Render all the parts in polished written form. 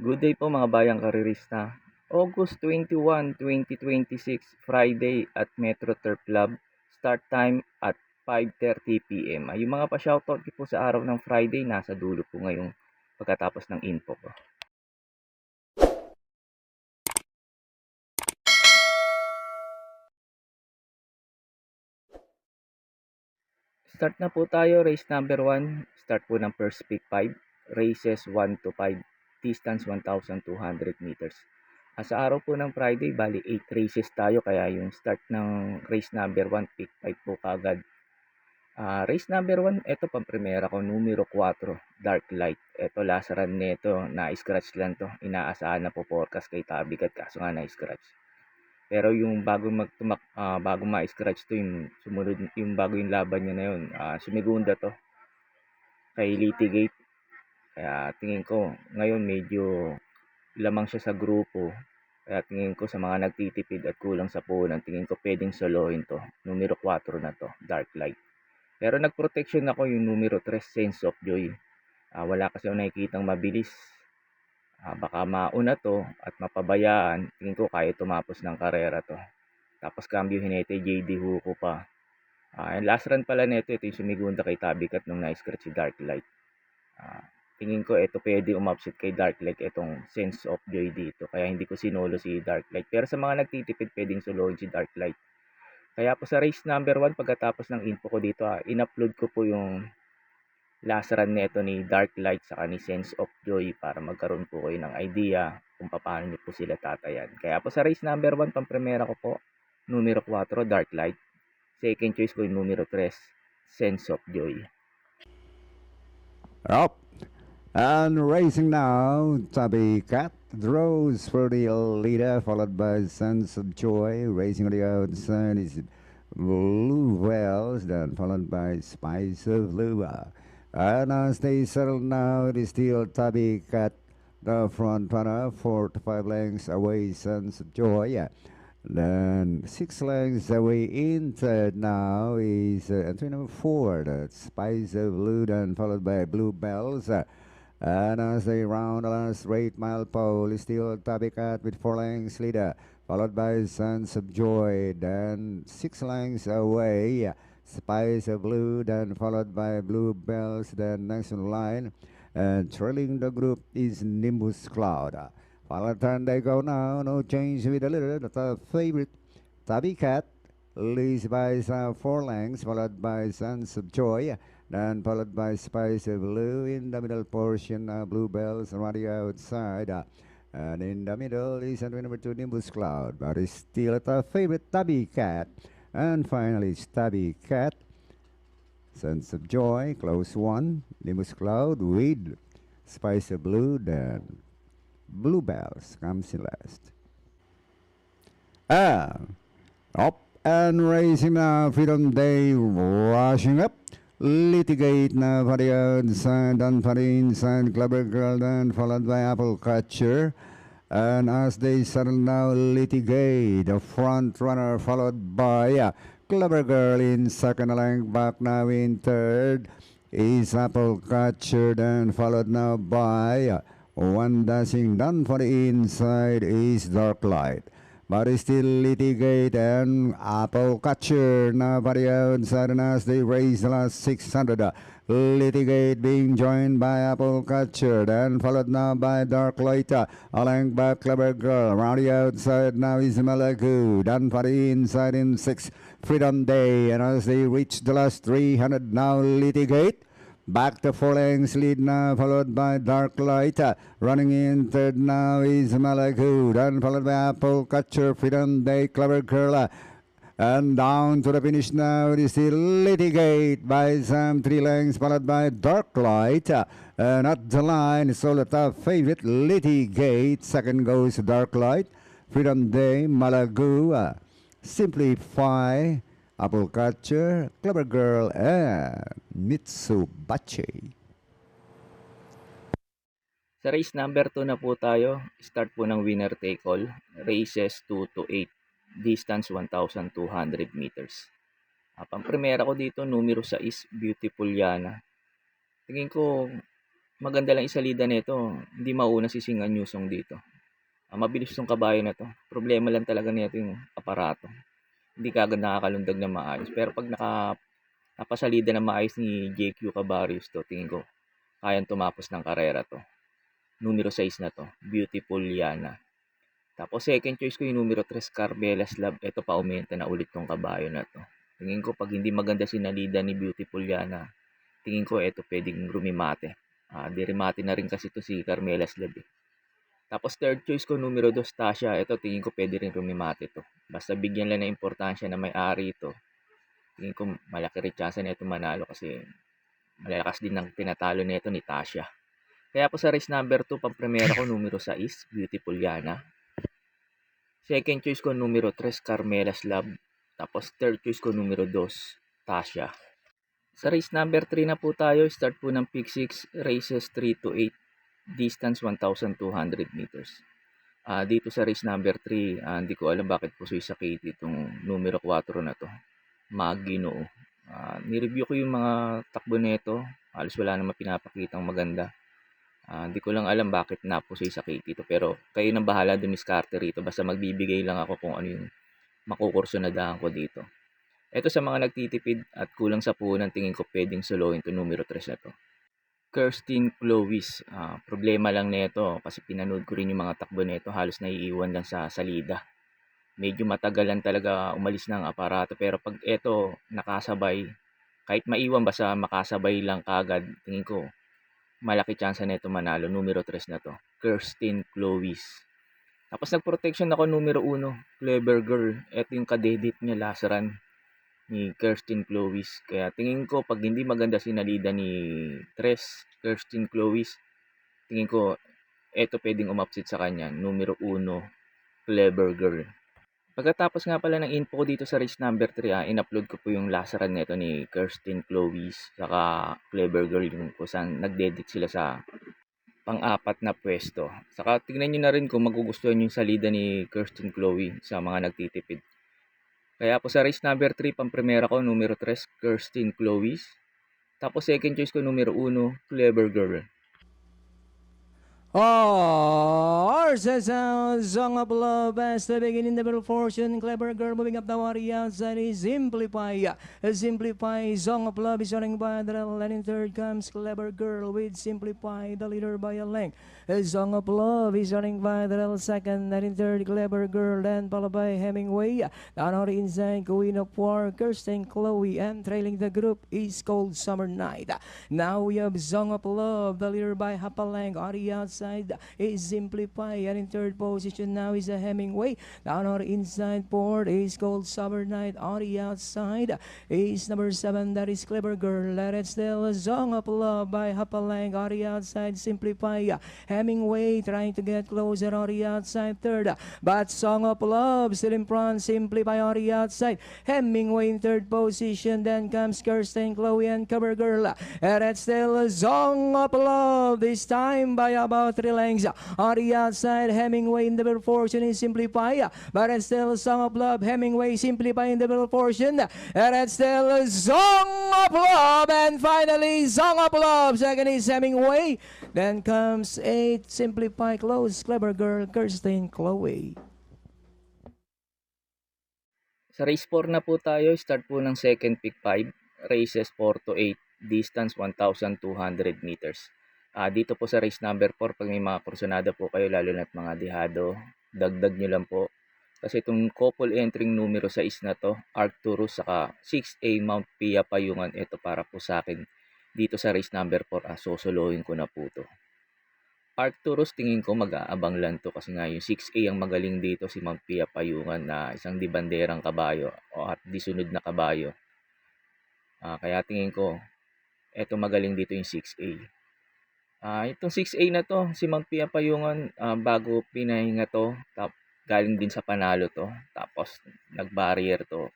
Good day po mga bayang karirista. August 21, 2026, Friday at Metro Turf Club. Start time at 5:30 PM. Yung mga pa-shoutout ko po sa araw ng Friday, nasa dulo po ngayong pagkatapos ng info ko. Start na po tayo, race number 1. Start po ng first pick 5. Races 1 to 5. Distance 1,200 meters. Sa araw po ng Friday, bali 8 races tayo, kaya yung start ng race number 1, pick 5 po kagad. Race number 1, eto pang-primera ko, numero 4, Dark Light. Eto last run nito, na-scratch lang to. Inaasahan na po forecast kay Tabigat, kaso nga na-scratch. Pero yung bago ma-scratch to, yung sumunod, yung bago yung laban niya na yun, sumigunda to kay Litigate. Kaya tingin ko, ngayon medyo lamang siya sa grupo. Kaya tingin ko sa mga nagtitipid at kulang sa puhunan, tingin ko pwedeng solohin to. Numero 4 na to, Dark Light. Pero nag-protection ako yung numero 3, Sense of Joy. Wala kasi ako nakikitang mabilis. Baka mauna to at mapabayaan. Tingin ko kaya tumapos ng karera to. Tapos cambio hinete, JD Huko pa. And last run pala nito, ito yung sumigunda kay Tabikat nung na-scratch si Dark Light. Tingin ko ito pwede umapsit kay Dark Light itong Sense of Joy dito. Kaya hindi ko sinolo si Dark Light. Pero sa mga nagtitipid, pwedeng solohin si Dark Light. Kaya po sa race number 1, pagkatapos ng info ko dito, in-upload ko po yung last run nito ni Dark Light saka ni Sense of Joy para magkaroon po kayo ng idea kung paano nyo po sila tatayan. Kaya po sa race number 1, pang-primera ko po, numero 4, Dark Light. Second choice ko yung numero 3, Sense of Joy. Up. And racing now, Tabby Cat draws for the leader, followed by Sense of Joy. Racing on the outside is Blue Wells, then followed by Spice of Lua. And as they settle now, it is still Tabby Cat, the front runner, 4 to 5 lengths away, Sense of Joy. Then 6 lengths away in third now is entry number 4, that's Spice of Blue, then followed by Blue Bells. And as they round the last 8 mile pole, is still Tabicat with 4 lengths leader, followed by Sense of Joy, then 6 lengths away, Spice of Blue, then followed by Blue Bells, then next in line. And trailing the group is Nimbus Cloud. Final turn they go now, no change with the leader, the favorite, Tabby Cat, leads by 4 lengths, followed by Sense of Joy, then followed by Spice of Blue in the middle portion, Blue Bells on the outside. And in the middle is entry number 2, Nimbus Cloud, but it's still the favorite, Tabby Cat. And finally, it's Tabby Cat, Sense of Joy, close one, Nimbus Cloud with Spice of Blue, then Blue Bells comes in last. Up and racing now, Freedom Day rushing up. Litigate now for the outside, then for the inside, Clever Girl, then followed by Apple Catcher. And as they settle now, Litigate, the front runner, followed by Clever Girl in second, length back now in third is Apple Catcher, then followed now by one dashing down for the inside is Dark Light. But it's still Litigate and Apple Catcher now for the outside, and as they raise the last 600. Litigate being joined by Apple Catcher, then followed now by Dark Light. Along back, Clever Girl. Round the outside now is Malagu. Done for the inside in 6. Freedom Day. And as they reach the last 300 now, Litigate. Back to 4 lengths lead now, followed by Dark Light. Running in third now is Malagu. Then followed by Apple Catcher, Freedom Day, Clever Girl. And down to the finish now, it is still Litigate by some 3 lengths, followed by Dark Light. And at the line, it's all the top favorite, Litigate. Second goes Dark Light. Freedom Day, Malagu. Simplify, Apple Catcher, Clever Girl, and Mitsubachi. Sa race number 2 na po tayo, start po ng winner take all, races 2 to 8, distance 1,200 meters. Pang-primera ko dito, numero 6, Beautiful Yana. Tingin ko, maganda lang isalida nito, hindi mauna si Sing Anyusong dito. Mabilis 'tong kabayo na 'to. Problema lang talaga nito yung aparato. Hindi kaagad nakakalundag ng maayos. Pero pag napasalida ng maayos ni JQ Cabarrios 'to, tingin ko kayang tumapos ng karera 'to. Numero 6 na 'to, Beautiful Yana. Tapos second choice ko yung numero 3, Carmelas Love. Ito pa umenta na ulit 'tong kabayo na 'to. Tingin ko pag hindi maganda sinalida ni Beautiful Yana, tingin ko ito pwedeng rumimate. Dirimate na rin kasi 'to si Carmelas Love, eh. Tapos third choice ko numero 2, Tasha. Ito tingin ko pwede rin rumimate 'to. Basta bigyan lang ng importansya na may-ari ito. Tingin ko malaki rin tsansa na ito manalo kasi malalakas din ang tinatalo nito ni Tasha. Kaya po sa race number 2, pampremera ko numero 6, Beautiful Yana. Second choice ko numero 3, Carmelas Love. Tapos third choice ko numero 2, Tasha. Sa race number 3 na po tayo, start po ng pick 6, races 3 to 8, distance 1,200 meters. Dito sa race number 3, hindi ko alam bakit po sakit itong numero 4 na to, Maginoo. Nireview ko yung mga takbo nito, halos wala namang pinapakitang maganda. Hindi ko lang alam bakit napusoy sakit ito, pero kayo nang bahala dumiskarte rito, basta magbibigay lang ako kung ano yung makukursunadahan ko dito. Ito sa mga nagtitipid at kulang sa puhunan, tingin ko pwedeng soloin to numero 3 na to, Kirsten Clovis. Problema lang nito kasi pinanood ko rin yung mga takbo nito, halos naiiwan lang sa salida. Medyo matagalan talaga umalis ng aparato, pero pag ito nakasabay, kahit maiwan basta makasabay lang kagad, tingin ko malaki tsansa nito manalo, numero 3 na to, Kirsten Clovis. Tapos nag-protection ako numero 1, Clever Girl. Ito yung kadedit niya last run ni Kirsten Clovis. Kaya tingin ko pag hindi maganda sinalida ni Kirsten Clovis, tingin ko eto pwedeng umapsit sa kanya, numero 1, Clever Girl. Pagkatapos nga pala ng info ko dito sa race number 3, in-upload ko po yung last run nito ni Kirsten Clovis saka Clever Girl, yung kung saan nagdedit sila sa pang-apat na pwesto. Saka tignan nyo na rin kung magugustuhan yung salida ni Kirsten Chloe sa mga nagtitipid. Kaya po sa race number 3, pampremera ko numero 3, Kirsten Chloe. Tapos second choice ko numero 1, Clever Girl. Horses out, Song of Love as the beginning the middle fortune, Clever Girl moving up the water outside is Simplify. Simplify, Song of Love is running by the and in third comes Clever Girl with Simplify, the leader by a length. Song of Love is running by the second and in third Clever Girl, then followed by Hemingway. Down on the inside, Queen of War, Kirsten Chloe, and trailing the group is Cold Summer Night. Now we have Song of Love, the leader by Hapalang, on the outside is Simplify, and in third position now is a Hemingway. Down on the inside port is Cold Summer Night. On the outside is number 7, that is Clever Girl. Let it still a Song of Love by Hapalang. On the outside Simplify, Hemingway trying to get closer on the outside third, but Song of Love still in front. Simplify on the outside, Hemingway in third position. Then comes Kirsten, Chloe, and Cover Girl, and it's still a Song of Love, this time by about 3 lengths. On the outside, Hemingway in the middle portion is Simplify, but it's still Song of Love, Hemingway, Simplify in the middle portion, and it's still Song of Love, and finally Song of Love. Second is Hemingway, then comes 8, Simplify, close, Clever Girl, Kirsten, Chloe. Sa race 4 na po tayo, start po ng second pick 5, races 4 to 8, distance 1,200 meters. Dito po sa race number 4, pag may mga kursunada po kayo, lalo na't mga dihado, dagdag nyo lang po. Kasi itong couple entering numero 6 na to, Arcturus, saka 6A Mount Pia Payungan, ito para po sa akin dito sa race number 4, susuluhin ko na po to. Arcturus, tingin ko mag-aabang lang to kasi nga yung 6A ang magaling dito, si Mount Pia Payungan na isang dibanderang kabayo at disunod na kabayo. Kaya tingin ko, eto magaling dito yung 6A. Itong 6A na to, si Mount Pia Payungan, bago pinahinga to, galing din sa panalo to, tapos nag-barrier to,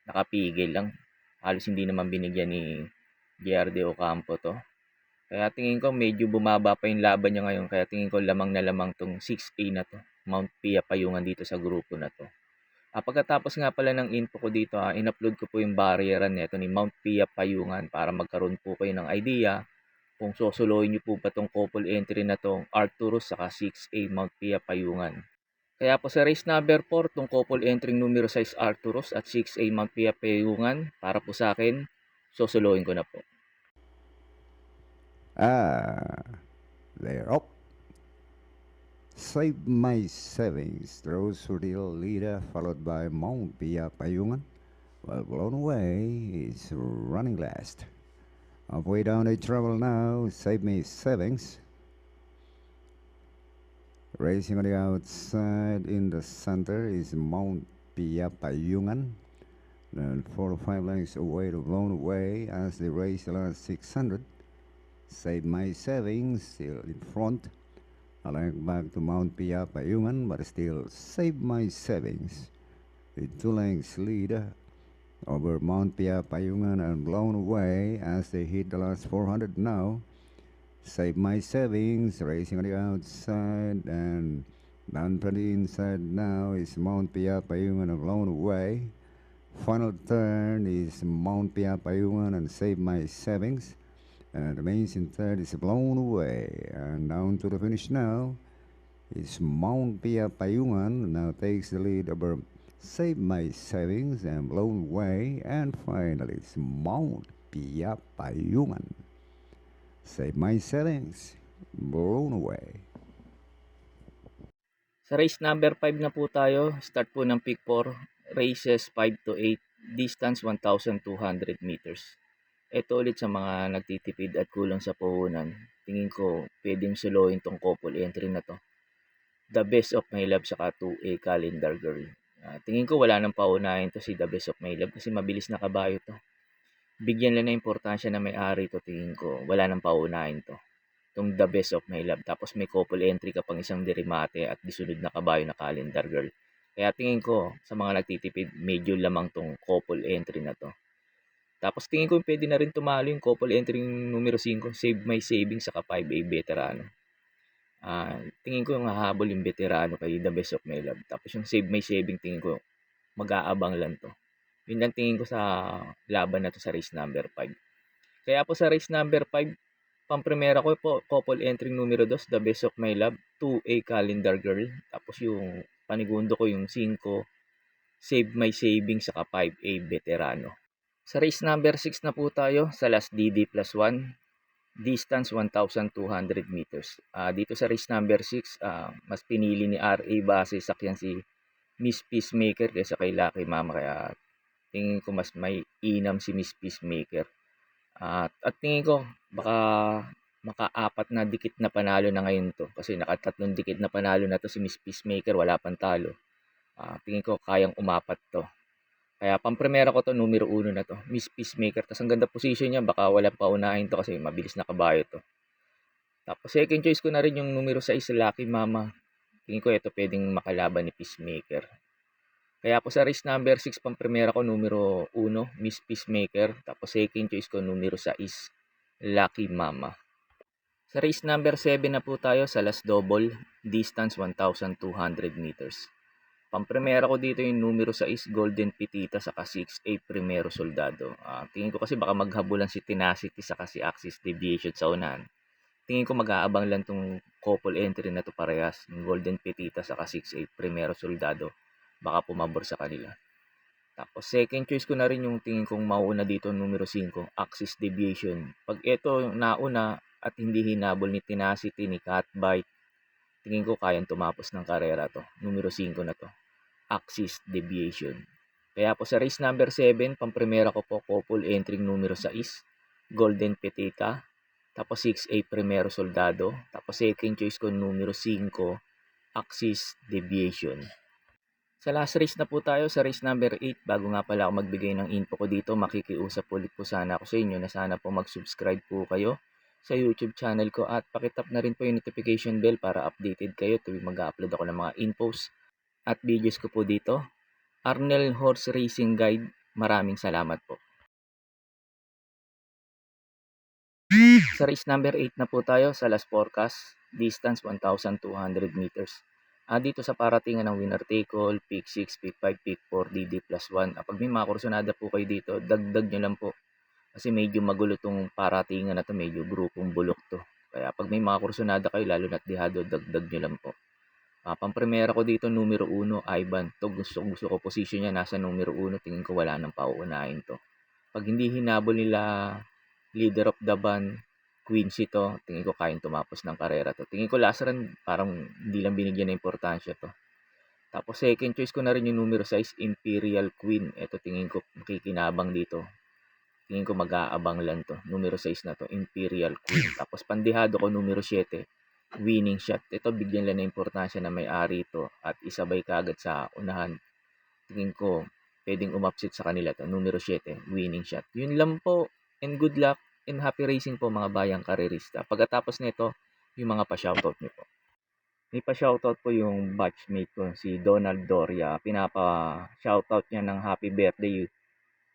nakapigil lang. Halos hindi naman binigyan ni JR de Ocampo to. Kaya tingin ko medyo bumaba pa yung laban niya ngayon, kaya tingin ko lamang na lamang tong 6A na to, Mount Pia Payungan dito sa grupo na to. Pagkatapos nga pala ng info ko dito, in-upload ko po yung barrieran nito ni Mount Pia Payungan para magkaroon po kayo ng idea kung sosolohin niyo po ba tong couple entry na tong Arcturus saka 6A Mount Pia Payungan. Kaya po sa race number 4, tong couple entry numero 6 Arcturus at 6A Mount Pia Payungan, para po sa akin, sosolohin ko na po. They're up. Save My Savings throws for the leader, followed by Mount Pia Payungan. Well, Blown Away is running last. Halfway down the travel now, Save Me Savings. Racing on the outside in the center is Mount Pia Payungan. Then 4 or 5 lengths away to Blown Away as they race the last 600. Save My Savings still in front. I like back to Mount Pia Payungan, but still Save My Savings. With 2 lengths lead over Mount Pia Payungan and Blown Away as they hit the last 400 now. Save My Savings racing on the outside and down from the inside now is Mount Pia Payungan and Blown Away. Final turn is Mount Pia Payungan and Save My Savings. And remains in third is Blown Away. And down to the finish now is Mount Pia Payungan. Now takes the lead over Save My Savings and Blown Away. And finally it's Mount Pia Payungan. Save My Savings, Blown Away. Sa race number 5 na po tayo, start po ng pick 4, races 5 to 8, distance 1,200 meters. Ito ulit sa mga nagtitipid at kulang sa puhunan. Tingin ko pwedeng solohin tong couple entry na to. The Best of My Love saka 2A Calendar Girl. Tingin ko wala nang paunahin to si The Best of My Love kasi mabilis na kabayo to. Bigyan lang na importansya na may-ari to, tingin ko wala nang paunahin to. Itong The Best of My Love. Tapos may couple entry ka pang isang dirimate at disunod na kabayo na Calendar Girl. Kaya tingin ko sa mga nagtitipid medyo lamang tong couple entry na to. Tapos tingin ko pwede na rin tumalo yung couple entry numero 5, Save My Savings saka 5A Veterano. Tingin ko yung hahabol yung Veterano kay The Best of My Love. Tapos yung Save My Savings tingin ko mag-aabang lang to. Yun lang tingin ko sa laban na to sa race number 5. Kaya po sa race number 5, pampremera ko po couple entry numero 2, The Best of My Love, 2A Calendar Girl. Tapos yung panigundo ko yung 5, Save My Savings saka 5A Veterano. Sa race number 6 na po tayo, sa last DD plus 1, distance 1,200 meters. Dito sa race number 6, mas pinili ni RA base sakyan si Miss Peacemaker kaysa kay Lucky Mama. Kaya tingin ko mas may inam si Miss Peacemaker. At tingin ko baka maka-4 na dikit na panalo na ngayon to. Kasi naka-3 dikit na panalo na to si Miss Peacemaker, wala pang talo. Tingin ko kayang umapat to. Kaya pampremera ko to, numero 1 na to, Miss Peacemaker. Tapos ang ganda position niya, baka walang paunahin to kasi mabilis na kabayo to. Tapos second choice ko na rin yung numero 6, Lucky Mama. Tingin ko ito pwedeng makalaban ni Peacemaker. Kaya po sa race number 6, pampremera ko numero 1, Miss Peacemaker. Tapos second choice ko numero 6, Lucky Mama. Sa race number 7 na po tayo, sa last double, distance 1,200 meters. Pampremera ko dito yung numero 6, Golden Petita, saka 6A Primero Soldado. Tingin ko kasi baka maghabulan si Tenacity saka si Axis Deviation sa unahan. Tingin ko mag-aabang lang tong couple entry na to parehas, yung Golden Petita saka 6A Primero Soldado. Baka pumabor sa kanila. Tapos second choice ko na rin yung tingin kong mauna dito, numero 5, Axis Deviation. Pag ito nauna at hindi hinabol ni Tenacity, ni Catbite, tingin ko kayang tumapos ng karera to. Numero 5 na to, Axis Deviation. Kaya po sa race number 7, pampremera ko po couple entry numero 6, Golden Petita. Tapos 6A Primero Soldado. Tapos second choice ko numero 5, Axis Deviation. Sa last race na po tayo, sa race number 8. Bago nga pala ako magbigay ng info ko dito, makikiusap ulit po sana ako sa inyo na sana po mag-subscribe po kayo sa YouTube channel ko at pakitap na rin po yung notification bell para updated kayo tuwing mag-upload ako ng mga infos at videos ko po dito. Arnel Horse Racing Guide, maraming salamat po. Sa race number 8 na po tayo, sa last forecast, distance 1,200 meters. Dito sa paratingan ng winner take all, pick 6, pick 5, pick 4, DD plus 1. Pag may mga kursonada po kayo dito, dagdag nyo lang po Kasi medyo magulo 'tong paratingan na 'to, medyo grupong bulok 'to. Kaya 'pag may mga kursunada kayo lalo na't dehado, dagdag niyo lang po. Pamprimera ko dito numero 1, Ivan. 'To gustong-gusto ko, posisyon niya nasa numero 1, tingin ko wala ng pauunahin 'to. 'Pag hindi hinabol nila leader of the band, Quincy 'to, tingin ko kayang tumapos ng karera 'to. Tingin ko last run parang hindi lang binigyan ng importansya 'to. Tapos second choice ko na rin yung numero 6, Imperial Queen. Ito tingin ko makikinabang dito. Tingin ko mag-aabang lang 'to. Numero 6 na 'to, Imperial Queen. Tapos pandehado ko numero 7, Winning Shot. Ito bigyan lang ng importansya na may-ari ito at isabay kaagad sa unahan. Tingin ko pwedeng umupset sa kanila 'to, numero 7, Winning Shot. Yun lang po, and good luck and happy racing po mga bayang karerista. Pagkatapos nito, yung mga pa-shoutout niyo po. May pa-shoutout po yung batchmate ko, si Donald Doria. Pinapa-shoutout niya ng happy birthday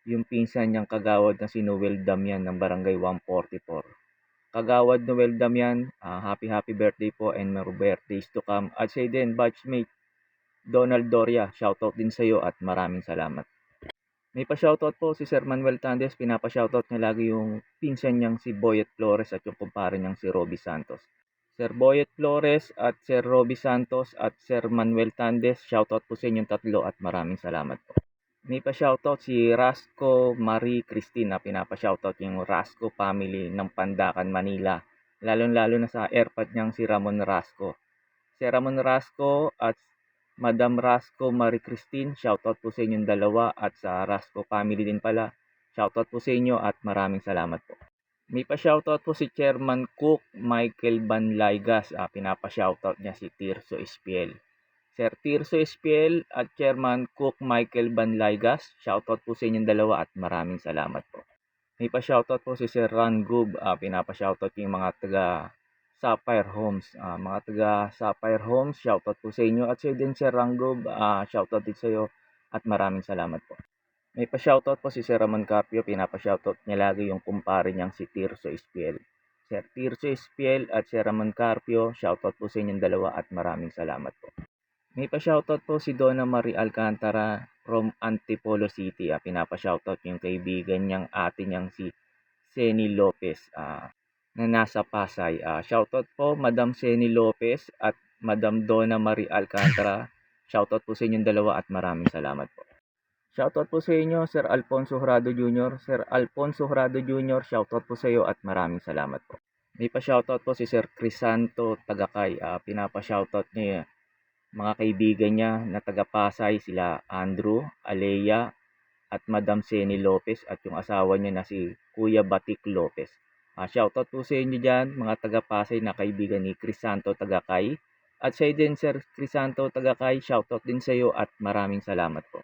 yung pinsan niyang kagawad na si Noel Damian ng Barangay 144. Kagawad Noel Damian, happy birthday po and more birthdays to come. At siya din, batchmate Donald Doria, shoutout din sa iyo at maraming salamat. May pa-shoutout po si Sir Manuel Tandes, pinapa-shoutout niya lagi yung pinsan niyang si Boyet Flores at yung kumpare niyang si Roby Santos. Sir Boyet Flores at Sir Roby Santos at Sir Manuel Tandes, shoutout po sa inyong tatlo at maraming salamat po. May pa-shoutout si Rasco Marie Cristina, pinapa-shoutout yung Rasco family ng Pandacan, Manila. Lalo-lalo na sa airpad niyang si Ramon Rasco. Si Ramon Rasco at Madam Rasco Marie Christine, shoutout po sa inyong dalawa at sa Rasco family din pala. Shoutout po sa inyo at maraming salamat po. May pa-shoutout po si Chairman Cook Michael Banlaygas, pinapa-shoutout niya si Tirso Espiel. Sir Tirso Espiel at Chairman Cook Michael Banlaygas, shoutout po sa inyong dalawa at maraming salamat po. May pa-shoutout po si Sir Ran Gub, pinapa-shoutout yung mga taga Sapphire Homes. Mga taga Sapphire Homes, shoutout po sa inyo. At sa din Sir Ran Gub, shoutout din sa iyo at maraming salamat po. May pa-shoutout po si Sir Ramon Carpio, pinapa-shoutout niya lagi yung kumpare niyang si Tirso Espiel. Sir Tirso Espiel at Sir Ramon Carpio, shoutout po sa inyong dalawa at maraming salamat po. May pa-shoutout po si Donna Marie Alcantara from Antipolo City. Pinapa-shoutout yung kaibigan niyang ate niyang si Seni Lopez na nasa Pasay. Shoutout po Madam Seni Lopez at Madam Donna Marie Alcantara. Shoutout po sa inyong dalawa at maraming salamat po. Shoutout po sa inyo, Sir Alfonso Jurado Jr. Sir Alfonso Jurado Jr., shoutout po sa iyo at maraming salamat po. May pa-shoutout po si Sir Crisanto Tagakay. Pinapa-shoutout niya mga kaibigan niya na taga-Pasay, sila Andrew, Alea at Madam Seni Lopez at yung asawa niya na si Kuya Batik Lopez. Shoutout po sa inyo dyan, mga taga-Pasay na kaibigan ni Crisanto Tagakay. At sa din Sir Crisanto Tagakay, shoutout din sa iyo at maraming salamat po.